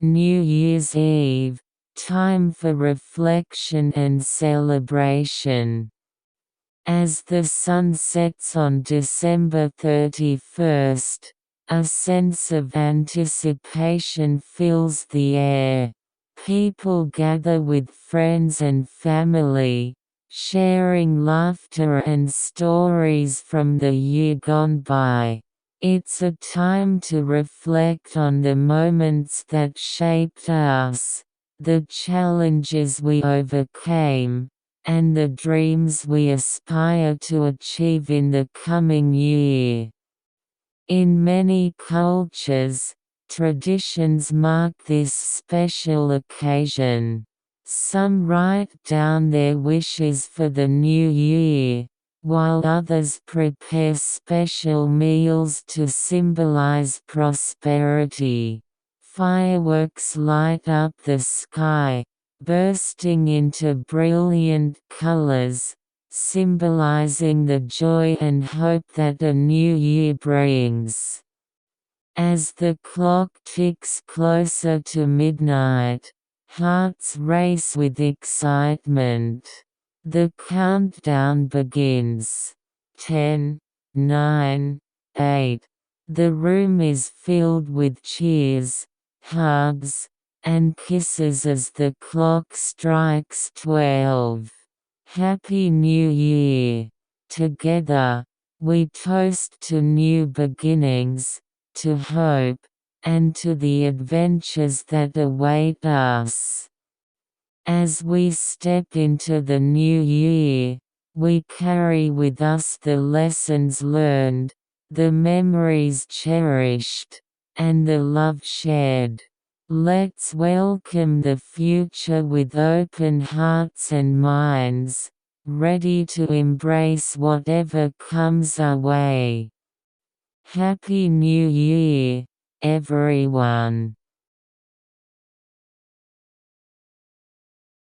New Year's Eve, time for reflection and celebration. As the sun sets on December 31st, a sense of anticipation fills the air. People gather with friends and family, sharing laughter and stories from the year gone by. It's a time to reflect on the moments that shaped us, the challenges we overcame, and the dreams we aspire to achieve in the coming year. In many cultures, traditions mark this special occasion. Some write down their wishes for the new year, while others prepare special meals to symbolize prosperity. Fireworks light up the sky, bursting into brilliant colors, symbolizing the joy and hope that a new year brings. As the clock ticks closer to midnight, hearts race with excitement. The countdown begins. 10, 9, 8. The room is filled with cheers, hugs, and kisses as the clock strikes 12. Happy New Year! Together, we toast to new beginnings, to hope, and to the adventures that await us. As we step into the new year, we carry with us the lessons learned, the memories cherished, and the love shared. Let's welcome the future with open hearts and minds, ready to embrace whatever comes our way. Happy New Year, everyone!